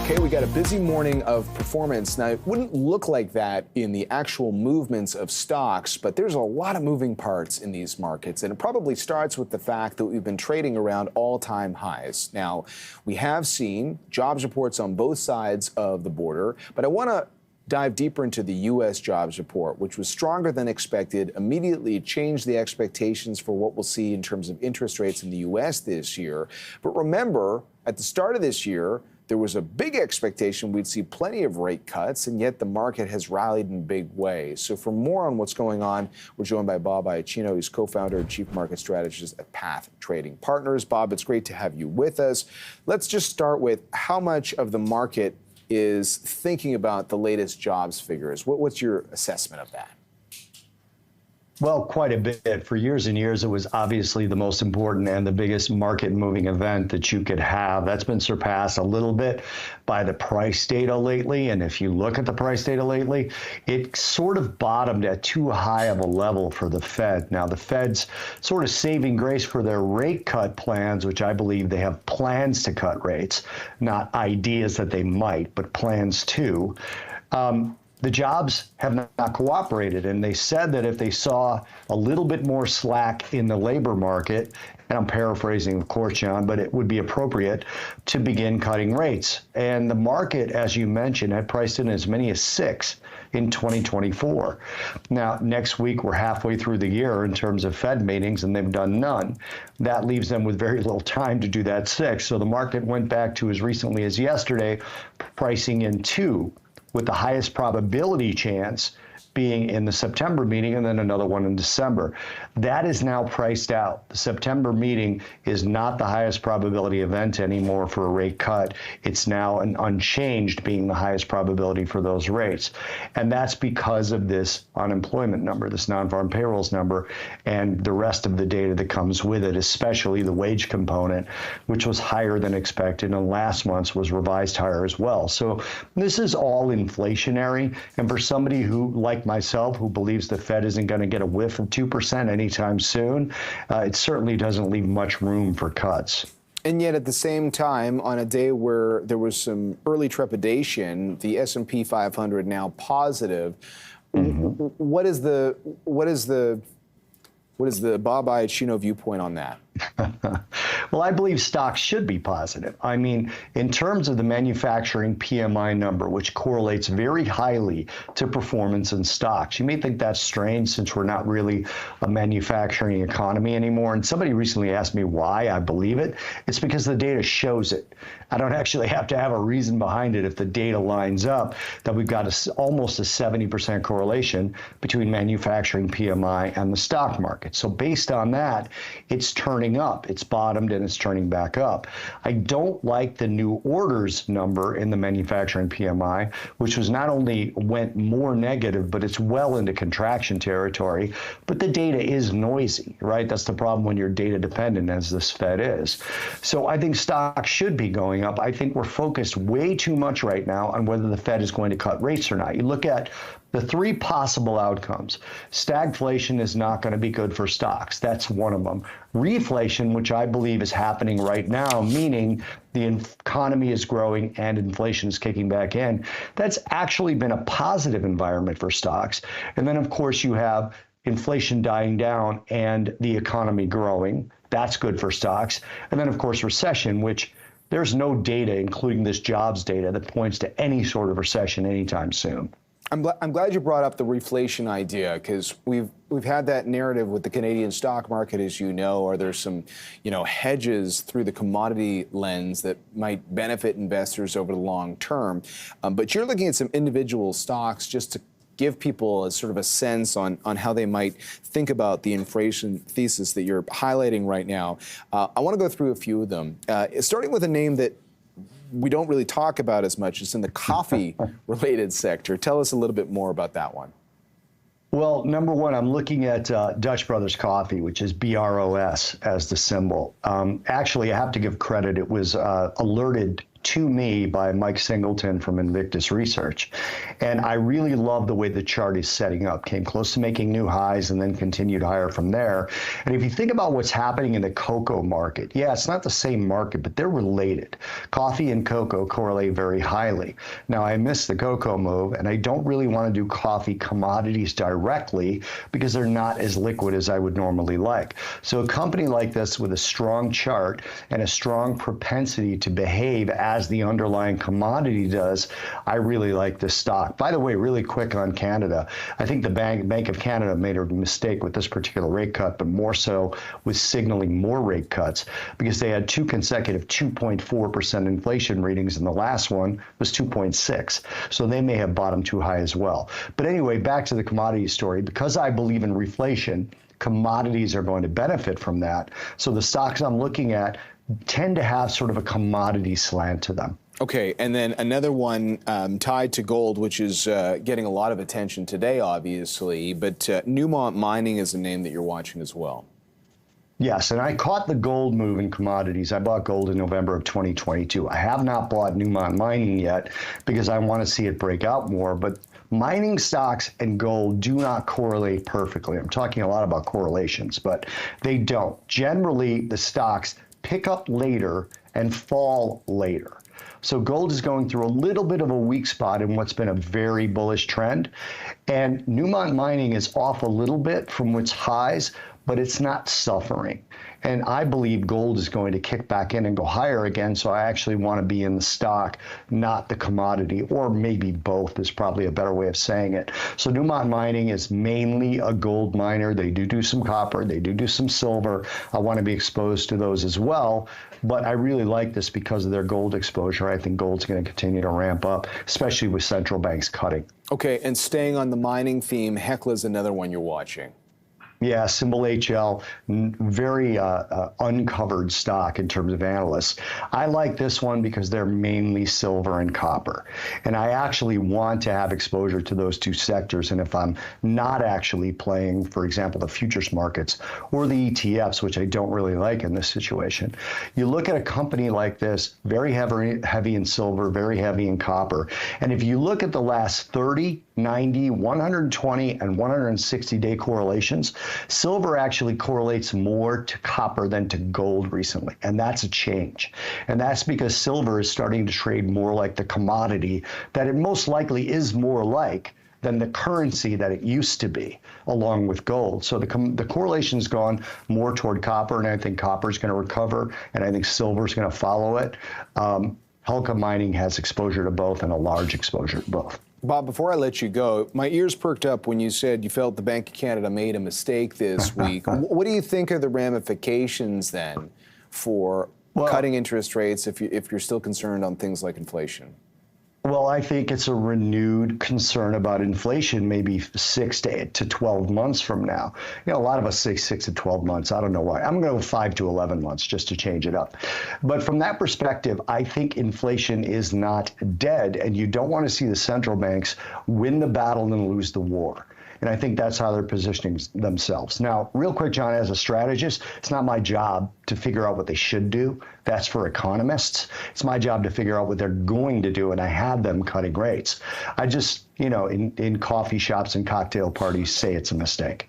Okay, we got a busy morning of performance. Now, it wouldn't look like that in the actual movements of stocks, but there's a lot of moving parts in these markets, and it probably starts with the fact that we've been trading around all-time highs. Now, we have seen jobs reports on both sides of the border, but I want to dive deeper into the U.S. jobs report, which was stronger than expected, immediately changed the expectations for what we'll see in terms of interest rates in the U.S. this year. But remember, at the start of this year, there was a big expectation we'd see plenty of rate cuts, and yet the market has rallied in big ways. So for more on what's going on, we're joined by Bob Iaccino. He's co-founder and chief market strategist at Path Trading Partners. Bob, it's great to have you with us. Let's just start with how much of the market is thinking about the latest jobs figures. What's your assessment of that? Well, quite a bit. For years and years, it was obviously the most important and the biggest market-moving event that you could have. That's been surpassed a little bit by the price data lately. And if you look at the price data lately, it sort of bottomed at too high of a level for the Fed. Now, the Fed's sort of saving grace for their rate cut plans, which I believe they have plans to cut rates, not ideas that they might, but plans to. The jobs have not cooperated, and they said that if they saw a little bit more slack in the labor market, and I'm paraphrasing, of course, John, but it would be appropriate to begin cutting rates. And the market, as you mentioned, had priced in as many as 6 in 2024. Now, next week, we're halfway through the year in terms of Fed meetings, and they've done none. That leaves them with very little time to do that 6. So the market went back to as recently as yesterday, pricing in 2. With the highest probability chance being in the September meeting and then another one in December. That is now priced out. The September meeting is not the highest probability event anymore for a rate cut. It's now an unchanged being the highest probability for those rates. And that's because of this unemployment number, this non-farm payrolls number, and the rest of the data that comes with it, especially the wage component, which was higher than expected, and last month's was revised higher as well. So this is all inflationary. And for somebody who, like myself, who believes the Fed isn't going to get a whiff of 2% anytime soon, it certainly doesn't leave much room for cuts. And yet at the same time, on a day where there was some early trepidation, the S&P 500 now positive. Mm-hmm. What is the Bob Iaccino viewpoint on that? Well, I believe stocks should be positive. I mean, in terms of the manufacturing PMI number, which correlates very highly to performance in stocks. You may think that's strange since we're not really a manufacturing economy anymore. And somebody recently asked me why I believe it. It's because the data shows it. I don't actually have to have a reason behind it if the data lines up that we've got almost a 70% correlation between manufacturing PMI and the stock market. So based on that, it's turning up. It's bottomed and it's turning back up. I don't like the new orders number in the manufacturing PMI, which was not only went more negative, but it's well into contraction territory. But the data is noisy, right? That's the problem when you're data dependent, as this Fed is. So I think stocks should be going up. I think we're focused way too much right now on whether the Fed is going to cut rates or not. You look at the 3 possible outcomes. Stagflation is not going to be good for stocks. That's one of them. Reflation, which I believe is happening right now, meaning the economy is growing and inflation is kicking back in. That's actually been a positive environment for stocks. And then, of course, you have inflation dying down and the economy growing. That's good for stocks. And then, of course, recession, which there's no data, including this jobs data, that points to any sort of recession anytime soon. I'm glad you brought up the reflation idea, because we've had that narrative with the Canadian stock market, as you know. Are there some, hedges through the commodity lens that might benefit investors over the long term? But you're looking at some individual stocks just to give people a sort of a sense on how they might think about the inflation thesis that you're highlighting right now. I want to go through a few of them, starting with a name that we don't really talk about as much. It's in the coffee-related sector. Tell us a little bit more about that one. Well, number one, I'm looking at Dutch Brothers Coffee, which is BROS as the symbol. Actually, I have to give credit. It was alerted to me by Mike Singleton from Invictus Research. And I really love the way the chart is setting up. Came close to making new highs and then continued higher from there. And if you think about what's happening in the cocoa market, yeah, it's not the same market, but they're related. Coffee and cocoa correlate very highly. Now, I missed the cocoa move, and I don't really want to do coffee commodities directly because they're not as liquid as I would normally like. So a company like this with a strong chart and a strong propensity to behave as the underlying commodity does, I really like this stock. By the way, really quick on Canada, I think the Bank of Canada made a mistake with this particular rate cut, but more so with signaling more rate cuts because they had two consecutive 2.4% inflation readings, and the last one was 2.6. So they may have bottomed too high as well. But anyway, back to the commodity story. Because I believe in reflation, commodities are going to benefit from that. So the stocks I'm looking at tend to have sort of a commodity slant to them. Okay, and then another one tied to gold, which is getting a lot of attention today, obviously, but Newmont Mining is a name that you're watching as well. Yes, and I caught the gold move in commodities. I bought gold in November of 2022. I have not bought Newmont Mining yet because I want to see it break out more, but mining stocks and gold do not correlate perfectly. I'm talking a lot about correlations, but they don't. Generally, the stocks pick up later and fall later. So gold is going through a little bit of a weak spot in what's been a very bullish trend. And Newmont Mining is off a little bit from its highs, but it's not suffering. And I believe gold is going to kick back in and go higher again. So I actually want to be in the stock, not the commodity, or maybe both is probably a better way of saying it. So Newmont Mining is mainly a gold miner. They do some copper. They do some silver. I want to be exposed to those as well. But I really like this because of their gold exposure. I think gold's going to continue to ramp up, especially with central banks cutting. Okay, and staying on the mining theme, Hecla's another one you're watching. Yeah, symbol HL, very uncovered stock in terms of analysts. I like this one because they're mainly silver and copper. And I actually want to have exposure to those two sectors. And if I'm not actually playing, for example, the futures markets or the ETFs, which I don't really like in this situation, you look at a company like this, very heavy in silver, very heavy in copper. And if you look at the last 30, 90, 120, and 160-day correlations, silver actually correlates more to copper than to gold recently, and that's a change. And that's because silver is starting to trade more like the commodity that it most likely is more like than the currency that it used to be, along with gold. So the correlation's gone more toward copper, and I think copper is going to recover, and I think silver is going to follow it. Helka Mining has exposure to both and a large exposure to both. Bob, before I let you go, my ears perked up when you said you felt the Bank of Canada made a mistake this week. What do you think are the ramifications then for cutting interest rates if you're still concerned on things like inflation? Well, I think it's a renewed concern about inflation, maybe 6 to 12 months from now. You know, a lot of us say 6 to 12 months. I don't know why. I'm going to go 5 to 11 months just to change it up. But from that perspective, I think inflation is not dead, and you don't want to see the central banks win the battle and lose the war. And I think that's how they're positioning themselves. Now, real quick, John, as a strategist, it's not my job to figure out what they should do. That's for economists. It's my job to figure out what they're going to do, and I have them cutting rates. I just, you know, in coffee shops and cocktail parties say it's a mistake.